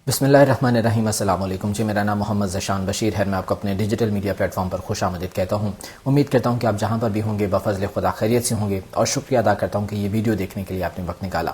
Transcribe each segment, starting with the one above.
بسم اللہ الرحمن الرحیم۔ السلام علیکم جی، میرا نام محمد ذیشان بشیر ہے۔ میں آپ کو اپنے ڈیجیٹل میڈیا پلیٹ فارم پر خوش آمدید کہتا ہوں۔ امید کرتا ہوں کہ آپ جہاں پر بھی ہوں گے بفضل خدا خیریت سے ہوں گے، اور شکریہ ادا کرتا ہوں کہ یہ ویڈیو دیکھنے کے لیے آپ نے وقت نکالا۔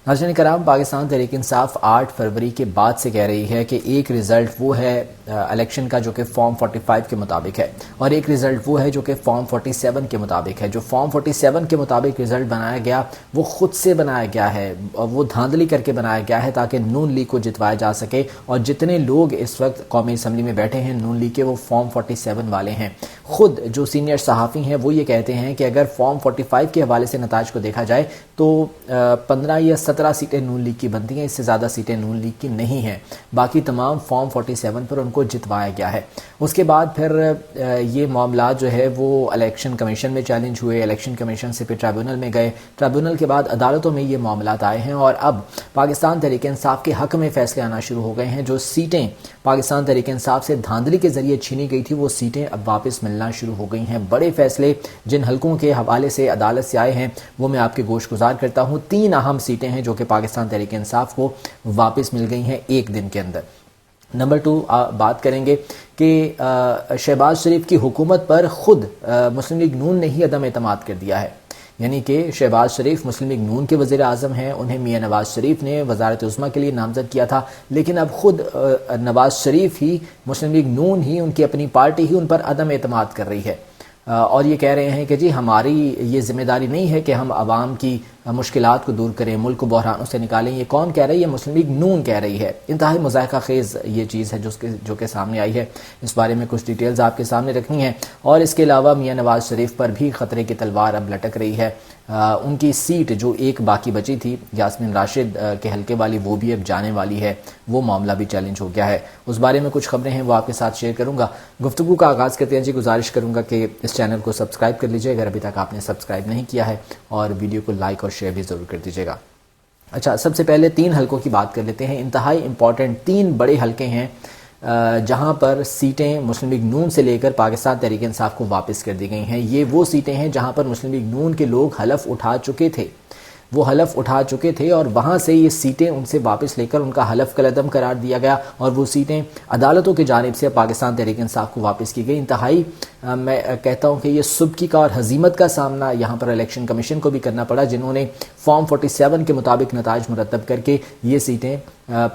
ناظرین کرام، پاکستان تحریک انصاف 8 فروری کے بعد سے کہہ رہی ہے کہ ایک رزلٹ وہ ہے الیکشن کا جو کہ فارم 45 کے مطابق ہے، اور ایک رزلٹ وہ ہے جو کہ فارم 47 کے مطابق ہے۔ جو فارم 47 کے مطابق رزلٹ بنایا گیا وہ خود سے بنایا گیا ہے، اور وہ دھاندلی کر کے بنایا گیا ہے تاکہ نون لیگ کو جتوایا جا سکے، اور جتنے لوگ اس وقت قومی اسمبلی میں بیٹھے ہیں نون لیگ کے، وہ فارم 47 والے ہیں۔ خود جو سینئر صحافی ہیں وہ یہ کہتے ہیں کہ اگر فارم 45 کے حوالے سے نتائج کو دیکھا جائے تو 15 یا 17 سیٹیں نون لیگ کی بنتی ہیں، اس سے زیادہ سیٹیں نون لیگ کی نہیں ہیں۔ باقی تمام فارم 47 پر ان کو جتوایا گیا ہے۔ اس کے بعد پھر یہ معاملات جو ہے وہ الیکشن کمیشن میں چیلنج ہوئے، الیکشن کمیشن سے پھر ٹرائیبونل میں گئے، ٹرائیبونل کے بعد عدالتوں میں یہ معاملات آئے ہیں، اور اب پاکستان تحریک انصاف کے حق میں فیصلے آنا شروع ہو گئے ہیں۔ جو سیٹیں پاکستان تحریک انصاف سے دھاندلی کے ذریعے چھینی گئی تھی وہ سیٹیں اب واپس ملنا شروع ہو گئی ہیں۔ بڑے فیصلے جن حلقوں کے حوالے سے عدالت سے آئے ہیں وہ میں آپ کے گوش گزار کرتا ہوں۔ 3 اہم سیٹیں ہیں جو کہ پاکستان تحریک انصاف کو واپس مل گئی ہیں ایک دن کے اندر۔ نمبر 2 بات کریں گے کہ شہباز شریف کی حکومت پر خود مسلم لیگ نون نے ہی عدم اعتماد کر دیا ہے، یعنی کہ شہباز شریف مسلم لیگ نون کے وزیر اعظم ہیں، انہیں میاں نواز شریف نے وزارت عظمیٰ کے لیے نامزد کیا تھا، لیکن اب خود نواز شریف ہی، مسلم لیگ نون ہی، ان کی اپنی پارٹی ہی ان پر عدم اعتماد کر رہی ہے، اور یہ کہہ رہے ہیں کہ جی ہماری یہ ذمہ داری نہیں ہے کہ ہم عوام کی مشکلات کو دور کریں، ملک کو بحرانوں سے نکالیں۔ یہ کون کہہ رہی ہے؟ مسلم لیگ نون کہہ رہی ہے۔ انتہائی مضحکہ خیز یہ چیز ہے جو کہ سامنے آئی ہے۔ اس بارے میں کچھ ڈیٹیلز آپ کے سامنے رکھنی ہیں، اور اس کے علاوہ میاں نواز شریف پر بھی خطرے کی تلوار اب لٹک رہی ہے۔ ان کی سیٹ جو ایک باقی بچی تھی یاسمین راشد کے حلقے والی، وہ بھی اب جانے والی ہے، وہ معاملہ بھی چیلنج ہو گیا ہے۔ اس بارے میں کچھ خبریں ہیں وہ آپ کے ساتھ شیئر کروں گا۔ گفتگو کا آغاز کرتے ہیں جی، گزارش کروں گا کہ اس چینل کو سبسکرائب کر لیجیے اگر ابھی تک آپ نے سبسکرائب نہیں کیا ہے، اور ویڈیو کو لائک اور شیئر بھی ضرور کر دیجیے گا۔ اچھا، سب سے پہلے 3 حلقوں کی بات کر لیتے ہیں۔ انتہائی امپورٹنٹ 3 بڑے حلقے ہیں جہاں پر سیٹیں مسلم لیگ نون سے لے کر پاکستان تحریک انصاف کو واپس کر دی گئی ہیں۔ یہ وہ سیٹیں ہیں جہاں پر مسلم لیگ نون کے لوگ حلف اٹھا چکے تھے، اور وہاں سے یہ سیٹیں ان سے واپس لے کر ان کا حلف کالعدم قرار دیا گیا، اور وہ سیٹیں عدالتوں کی جانب سے پاکستان تحریک انصاف کو واپس کی گئی۔ انتہائی میں کہتا ہوں کہ یہ سبکی کا اور ہزیمت کا سامنا یہاں پر الیکشن کمیشن کو بھی کرنا پڑا، جنہوں نے فارم 47 کے مطابق نتائج مرتب کر کے یہ سیٹیں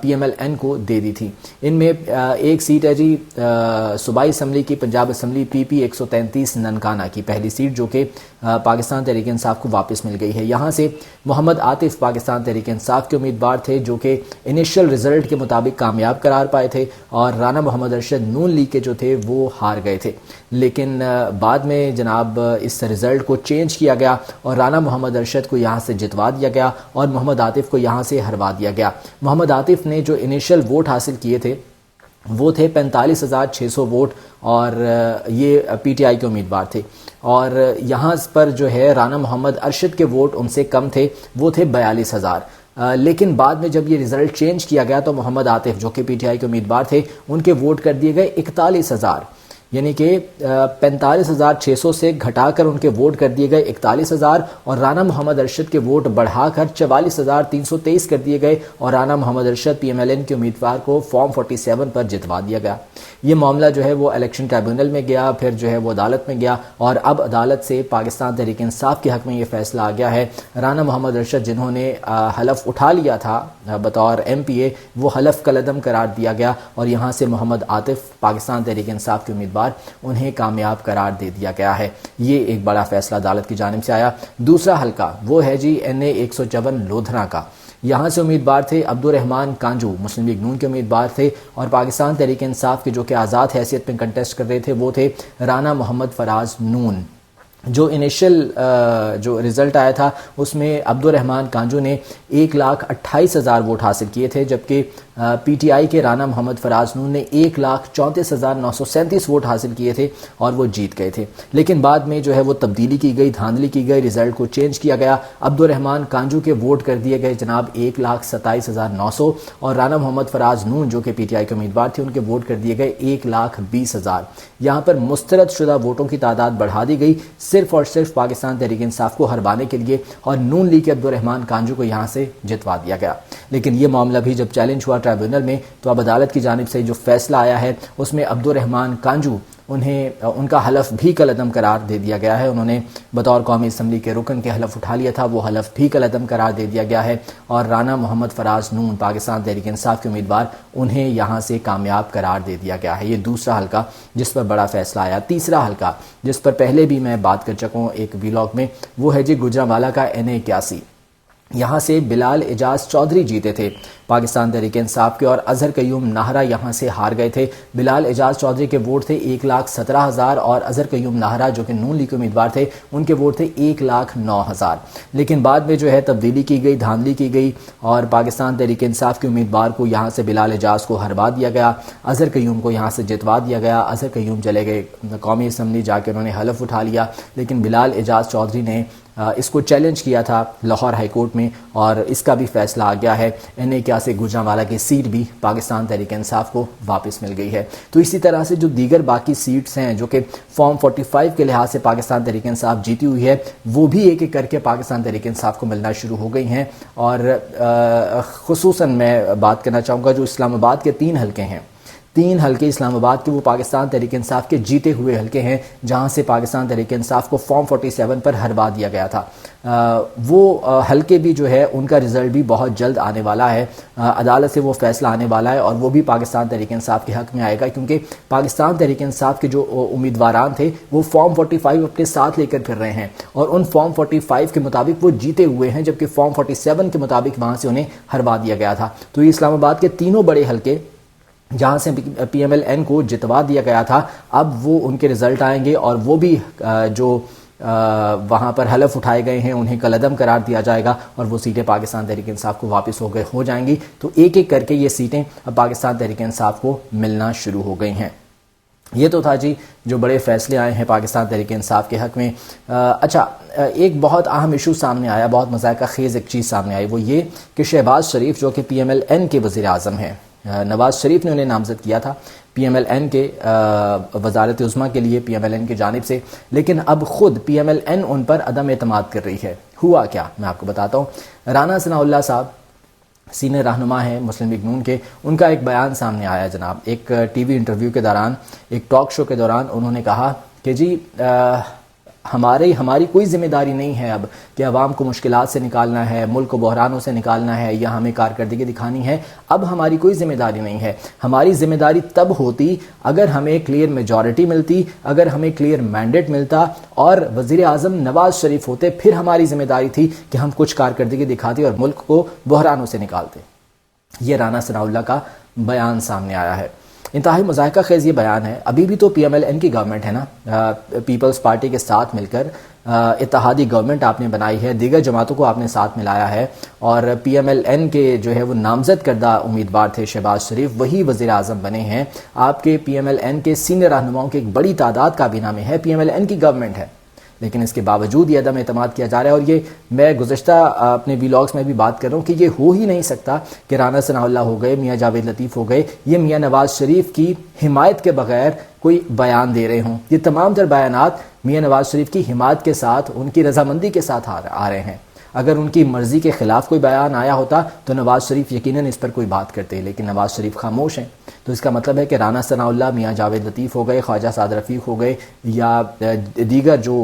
پی ایم ایل این کو دے دی تھی۔ ان میں ایک سیٹ ہے جی صوبائی اسمبلی کی، پنجاب اسمبلی پی پی 133 ننکانہ کی پہلی سیٹ، جو کہ پاکستان تحریک انصاف کو واپس مل گئی ہے۔ یہاں سے محمد عاطف پاکستان تحریک انصاف کے امیدوار تھے، جو کہ انیشل رزلٹ کے مطابق کامیاب قرار پائے تھے، اور رانا محمد ارشد نون لیگ کے جو تھے وہ ہار گئے تھے، لیکن بعد میں جناب اس رزلٹ کو چینج کیا گیا، اور رانا محمد ارشد کو یہاں سے جتوا دیا گیا، اور محمد عاطف کو یہاں سے ہروا دیا گیا۔ محمد عاطف نے جو انیشل ووٹ حاصل کیے تھے وہ تھے 45,600 ووٹ، اور یہ پی ٹی آئی کے امیدوار تھے، اور یہاں پر جو ہے رانا محمد ارشد کے ووٹ ان سے کم تھے، وہ تھے 42,000۔ لیکن بعد میں جب یہ رزلٹ چینج کیا گیا تو محمد عاطف جو کہ پی ٹی آئی کے امیدوار تھے، ان کے ووٹ کر دیے گئے 41,000، یعنی کہ 45,600 سے گھٹا کر ان کے ووٹ کر دیے گئے 41,000، اور رانا محمد ارشد کے ووٹ بڑھا کر 44,323 کر دیے گئے، اور Rana Muhammad Arshad P M L N کے امیدوار کو فارم 47 پر جتوا دیا گیا۔ یہ معاملہ جو ہے وہ الیکشن ٹرائیبونل میں گیا، پھر جو ہے وہ عدالت میں گیا، اور اب عدالت سے پاکستان تحریک انصاف کے حق میں یہ فیصلہ آ گیا ہے۔ رانا محمد ارشد جنہوں نے حلف اٹھا لیا تھا بطور ایم پی اے، وہ حلف کالعدم قرار دیا گیا، اور یہاں سے محمد عاطف پاکستان تحریک انصاف کے امیدوار انہیں کامیاب قرار دے دیا گیا ہے۔ یہ ایک بڑا فیصلہ عدالت کی جانب سے آیا۔ دوسرا حلقہ وہ ہے جی این اے 154 لودھرا کا۔ یہاں سے امیدوار تھے عبدالرحمان کانجو، مسلم لیگ نون کے امیدوار تھے، اور پاکستان تحریک انصاف کے جو کہ آزاد حیثیت میں کنٹیسٹ کر رہے تھے وہ تھے رانا محمد فراز نون۔ جو انیشل جو رزلٹ آیا تھا اس میں عبدالرحمان کانجو نے 1,28,000 ووٹ حاصل کیے تھے، جبکہ پی ٹی آئی کے رانا محمد فراز نون نے 1,34,937 ووٹ حاصل کیے تھے، اور وہ جیت گئے تھے۔ لیکن بعد میں جو ہے وہ تبدیلی کی گئی، دھاندلی کی گئی، رزلٹ کو چینج کیا گیا۔ عبدالرحمان کانجو کے ووٹ کر دیے گئے جناب 1,27,900، اور رانا محمد فراز نون جو کہ پی ٹی آئی کے امیدوار تھے ان کے ووٹ کر دیے گئے 1,20,000۔ یہاں پر مسترد شدہ ووٹوں کی تعداد بڑھا دی گئی صرف اور صرف پاکستان تحریک انصاف کو ہروانے کے لیے، اور نون لیگ کے عبدالرحمان کانجو کو یہاں سے جتوا دیا گیا۔ لیکن یہ معاملہ بھی جب چیلنج ہوا ٹریبیونل میں تو اب عدالت کی جانب سے جو فیصلہ آیا ہے اس میں عبدالرحمان کانجو ان کا حلف بھی کالعدم قرار دے دیا گیا ہے۔ انہوں نے بطور قومی اسمبلی کے رکن کے حلف اٹھا لیا تھا، وہ حلف بھی کالعدم قرار دے دیا گیا ہے، اور رانا محمد فراز نون پاکستان تحریک انصاف کے امیدوار انہیں یہاں سے کامیاب قرار دے دیا گیا ہے۔ یہ دوسرا حلقہ جس پر بڑا فیصلہ آیا۔ تیسرا حلقہ جس پر پہلے بھی میں بات کر چکا ہوں ایک ویلاگ میں، وہ ہے جی گوجرانوالہ کا NA81۔ یہاں سے بلال اعجاز چودھری جیتے تھے پاکستان تحریک انصاف کے، اور اظہر قیوم ناہرہ یہاں سے ہار گئے تھے۔ بلال اعجاز چودھری کے ووٹ تھے 1,17,000 اور اظہر قیوم ناہرہ جو کہ نون لیگ کے امیدوار تھے ان کے ووٹ تھے 1,09,000۔ لیکن بعد میں جو ہے تبدیلی کی گئی، دھاندلی کی گئی، اور پاکستان تحریک انصاف کے امیدوار کو یہاں سے بلال اعجاز کو ہروا دیا گیا، اظہر قیوم کو یہاں سے جتوا دیا گیا۔ اظہر قیوم چلے گئے قومی اسمبلی، جا کے انہوں نے حلف اٹھا لیا، لیکن بلال اعجاز چودھری نے اس کو چیلنج کیا تھا لاہور ہائی کورٹ میں، اور اس کا بھی فیصلہ آ گیا ہے۔ NA81 گوجرانوالہ کی سیٹ بھی پاکستان تحریک انصاف کو واپس مل گئی ہے۔ تو اسی طرح سے جو دیگر باقی سیٹس ہیں جو کہ فارم 45 کے لحاظ سے پاکستان تحریک انصاف جیتی ہوئی ہے، وہ بھی ایک ایک کر کے پاکستان تحریک انصاف کو ملنا شروع ہو گئی ہیں، اور خصوصاً میں بات کرنا چاہوں گا جو اسلام آباد کے 3 حلقے ہیں، 3 حلقے اسلام آباد کے وہ پاکستان تحریک انصاف کے جیتے ہوئے حلقے ہیں جہاں سے پاکستان تحریک انصاف کو فارم 47 پر ہروا دیا گیا تھا۔ وہ حلقے بھی جو ہے ان کا رزلٹ بھی بہت جلد آنے والا ہے، عدالت سے وہ فیصلہ آنے والا ہے، اور وہ بھی پاکستان تحریک انصاف کے حق میں آئے گا، کیونکہ پاکستان تحریک انصاف کے جو امیدواران تھے وہ فارم 45 اپنے ساتھ لے کر پھر رہے ہیں، اور ان فارم 45 کے مطابق وہ جیتے ہوئے ہیں، جبکہ فارم 47 کے مطابق وہاں سے انہیں ہروا دیا گیا تھا۔ تو یہ اسلام آباد کے تینوں بڑے حلقے جہاں سے PMLN کو جتوا دیا گیا تھا، اب وہ ان کے رزلٹ آئیں گے، اور وہ بھی جو وہاں پر حلف اٹھائے گئے ہیں انہیں کالعدم قرار دیا جائے گا، اور وہ سیٹیں پاکستان تحریک انصاف کو واپس ہو جائیں گی۔ تو ایک ایک کر کے یہ سیٹیں اب پاکستان تحریک انصاف کو ملنا شروع ہو گئی ہیں۔ یہ تو تھا جی جو بڑے فیصلے آئے ہیں پاکستان تحریک انصاف کے حق میں۔ اچھا، ایک بہت اہم ایشو سامنے آیا، بہت مذائقہ خیز ایک چیز سامنے آئی، وہ یہ کہ شہباز شریف جو کہ PMLN کے وزیر اعظم ہیں، نواز شریف نے انہیں نامزد کیا تھا PMLN کے وزارت عظمیٰ کے لیے PMLN کی جانب سے، لیکن اب خود PMLN ان پر عدم اعتماد کر رہی ہے۔ ہوا کیا میں آپ کو بتاتا ہوں۔ رانا ثناءاللہ صاحب سینئر رہنما ہیں مسلم لیگ نون کے، ان کا ایک بیان سامنے آیا جناب، ایک ٹی وی انٹرویو کے دوران، ایک ٹاک شو کے دوران انہوں نے کہا کہ جی ہماری کوئی ذمہ داری نہیں ہے اب کہ عوام کو مشکلات سے نکالنا ہے، ملک کو بحرانوں سے نکالنا ہے، یا ہمیں کارکردگی دکھانی ہے، اب ہماری کوئی ذمہ داری نہیں ہے۔ ہماری ذمہ داری تب ہوتی اگر ہمیں کلیئر میجورٹی ملتی، اگر ہمیں کلیئر مینڈیٹ ملتا اور وزیر اعظم نواز شریف ہوتے، پھر ہماری ذمہ داری تھی کہ ہم کچھ کارکردگی دکھاتے اور ملک کو بحرانوں سے نکالتے۔ یہ رانا ثناءاللہ کا بیان سامنے آیا ہے۔ انتہائی مذائقہ خیز یہ بیان ہے۔ ابھی بھی تو PMLN کی گورنمنٹ ہے نا، پیپلز پارٹی کے ساتھ مل کر اتحادی گورنمنٹ آپ نے بنائی ہے، دیگر جماعتوں کو آپ نے ساتھ ملایا ہے، اور PMLN کے جو ہے وہ نامزد کردہ امیدوار تھے شہباز شریف، وہی وزیر اعظم بنے ہیں۔ آپ کے PMLN کے سینئر رہنماؤں کی ایک بڑی تعداد کابینہ میں ہے، PMLN کی گورنمنٹ ہے، لیکن اس کے باوجود یہ عدم اعتماد کیا جا رہا ہے۔ اور یہ میں گزشتہ اپنے ویلاگس میں بھی بات کر رہا ہوں کہ یہ ہو ہی نہیں سکتا کہ رانا ثناءاللہ ہو گئے، میاں جاوید لطیف ہو گئے، یہ میاں نواز شریف کی حمایت کے بغیر کوئی بیان دے رہے ہوں۔ یہ تمام تر بیانات میاں نواز شریف کی حمایت کے ساتھ، ان کی رضامندی کے ساتھ آ رہے ہیں۔ اگر ان کی مرضی کے خلاف کوئی بیان آیا ہوتا تو نواز شریف یقیناً اس پر کوئی بات کرتے، لیکن نواز شریف خاموش ہیں۔ تو اس کا مطلب ہے کہ رانا ثناءاللہ، میاں جاوید لطیف ہو گئے، خواجہ سعد رفیق ہو گئے، یا دیگر جو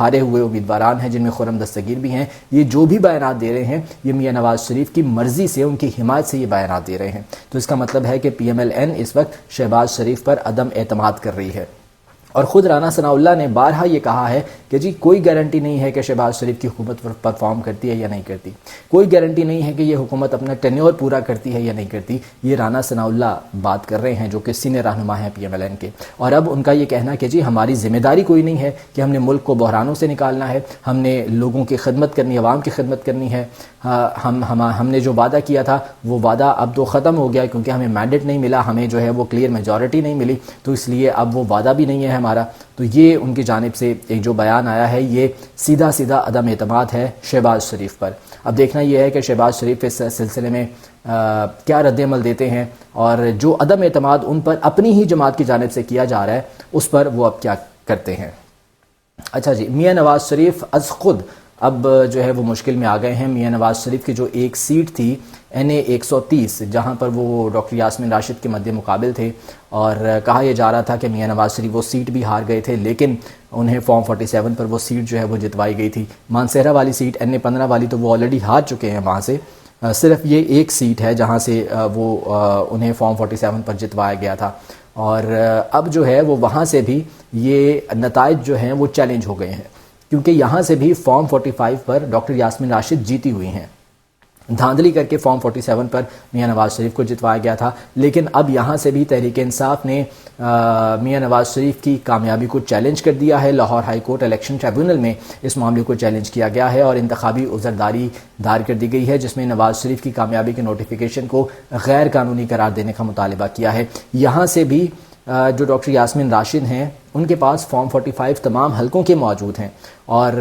ہارے ہوئے امیدواران ہیں جن میں خرم دستگیر بھی ہیں، یہ جو بھی بیانات دے رہے ہیں یہ میاں نواز شریف کی مرضی سے، ان کی حمایت سے یہ بیانات دے رہے ہیں۔ تو اس کا مطلب ہے کہ PMLN اس وقت شہباز شریف پر عدم اعتماد کر رہی ہے۔ اور خود رانا ثناءاللہ نے بارہا یہ کہا ہے کہ جی کوئی گارنٹی نہیں ہے کہ شہباز شریف کی حکومت پرفارم کرتی ہے یا نہیں کرتی، کوئی گارنٹی نہیں ہے کہ یہ حکومت اپنا ٹینیور پورا کرتی ہے یا نہیں کرتی۔ یہ رانا ثناءاللہ بات کر رہے ہیں جو کہ سینئر رہنما ہیں PMLN کے، اور اب ان کا یہ کہنا کہ جی ہماری ذمہ داری کوئی نہیں ہے کہ ہم نے ملک کو بحرانوں سے نکالنا ہے، ہم نے لوگوں کی خدمت کرنی، عوام کی خدمت کرنی ہے، ہم نے جو وعدہ کیا تھا وہ وعدہ اب تو ختم ہو گیا، کیونکہ ہمیں مینڈیٹ نہیں ملا، ہمیں جو ہے وہ کلیئر میجورٹی نہیں ملی، تو اس لیے اب وہ وعدہ بھی نہیں ہے ہمارا۔ تو یہ ان کی جانب سے ایک جو بیان آیا ہے یہ سیدھا سیدھا عدم اعتماد ہے شہباز شریف پر۔ اب دیکھنا یہ ہے کہ شہباز شریف اس سلسلے میں کیا رد عمل دیتے ہیں، اور جو عدم اعتماد ان پر اپنی ہی جماعت کی جانب سے کیا جا رہا ہے اس پر وہ اب کیا کرتے ہیں۔ اچھا جی، میاں نواز شریف از خود اب جو ہے وہ مشکل میں آ گئے ہیں۔ میاں نواز شریف کی جو ایک سیٹ تھی NA 130، جہاں پر وہ ڈاکٹر یاسمین راشد کے مد مقابل تھے، اور کہا یہ جا رہا تھا کہ میاں نواز شریف وہ سیٹ بھی ہار گئے تھے، لیکن انہیں فارم 47 پر وہ سیٹ جو ہے وہ جتوائی گئی تھی۔ مانسہرہ والی سیٹ NA 15 والی تو وہ آلریڈی ہار چکے ہیں وہاں سے، صرف یہ ایک سیٹ ہے جہاں سے وہ انہیں فارم 47 پر جتوایا گیا تھا، اور اب جو ہے وہ وہاں سے بھی یہ نتائج جو ہیں وہ چیلنج ہو گئے ہیں، کیونکہ یہاں سے بھی فارم 45 پر ڈاکٹر یاسمین راشد جیتی ہوئی ہیں۔ دھاندلی کر کے فارم 47 پر میاں نواز شریف کو جتوایا گیا تھا، لیکن اب یہاں سے بھی تحریک انصاف نے میاں نواز شریف کی کامیابی کو چیلنج کر دیا ہے۔ Lahore high court election tribunal میں اس معاملے کو چیلنج کیا گیا ہے اور انتخابی عذرداری دائر کر دی گئی ہے، جس میں نواز شریف کی کامیابی کے نوٹیفیکیشن کو غیر قانونی قرار دینے کا مطالبہ کیا ہے۔ یہاں سے بھی جو ڈاکٹر یاسمین راشد ہیں ان کے پاس فارم 45 تمام حلقوں کے موجود ہیں، اور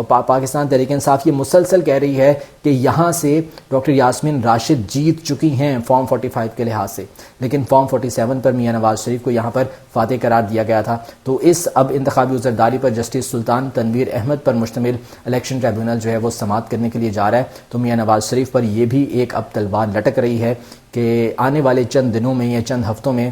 پاکستان تحریک انصاف یہ مسلسل کہہ رہی ہے کہ یہاں سے ڈاکٹر یاسمین راشد جیت چکی ہیں فارم 45 کے لحاظ سے، لیکن فارم 47 پر میاں نواز شریف کو یہاں پر فاتح قرار دیا گیا تھا۔ تو اس اب انتخابی عذرداری پر جسٹس سلطان تنویر احمد پر مشتمل الیکشن ٹریبونل جو ہے وہ سماعت کرنے کے لیے جا رہا ہے، تو میاں نواز شریف پر یہ بھی ایک اب تلوار لٹک رہی ہے کہ آنے والے چند دنوں میں یا چند ہفتوں میں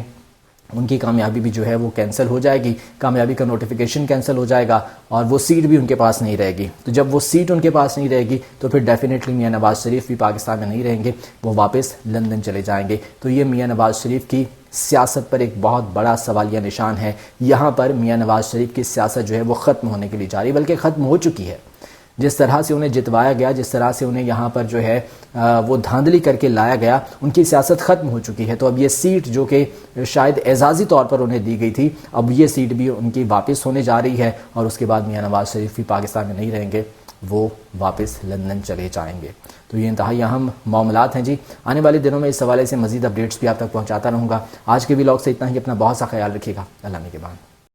ان کی کامیابی بھی جو ہے وہ کینسل ہو جائے گی، کامیابی کا نوٹیفیکیشن کینسل ہو جائے گا، اور وہ سیٹ بھی ان کے پاس نہیں رہے گی۔ تو جب وہ سیٹ ان کے پاس نہیں رہے گی تو پھر ڈیفینیٹلی میاں نواز شریف بھی پاکستان میں نہیں رہیں گے، وہ واپس لندن چلے جائیں گے۔ تو یہ میاں نواز شریف کی سیاست پر ایک بہت بڑا سوالیہ نشان ہے۔ یہاں پر میاں نواز شریف کی سیاست جو ہے وہ ختم ہونے کے لیے جا رہی، بلکہ ختم ہو چکی ہے۔ جس طرح سے انہیں جتوایا گیا، جس طرح سے انہیں یہاں پر جو ہے وہ دھاندلی کر کے لایا گیا، ان کی سیاست ختم ہو چکی ہے۔ تو اب یہ سیٹ جو کہ شاید اعزازی طور پر انہیں دی گئی تھی، اب یہ سیٹ بھی ان کی واپس ہونے جا رہی ہے، اور اس کے بعد میاں نواز شریف بھی پاکستان میں نہیں رہیں گے، وہ واپس لندن چلے جائیں گے۔ تو یہ انتہائی اہم معاملات ہیں جی۔ آنے والے دنوں میں اس حوالے سے مزید اپڈیٹس بھی آپ تک پہنچاتا رہوں گا۔ آج کے ولاگ سے اتنا ہی، اپنا بہت سا خیال رکھیے گا۔ اللہ نگہبان۔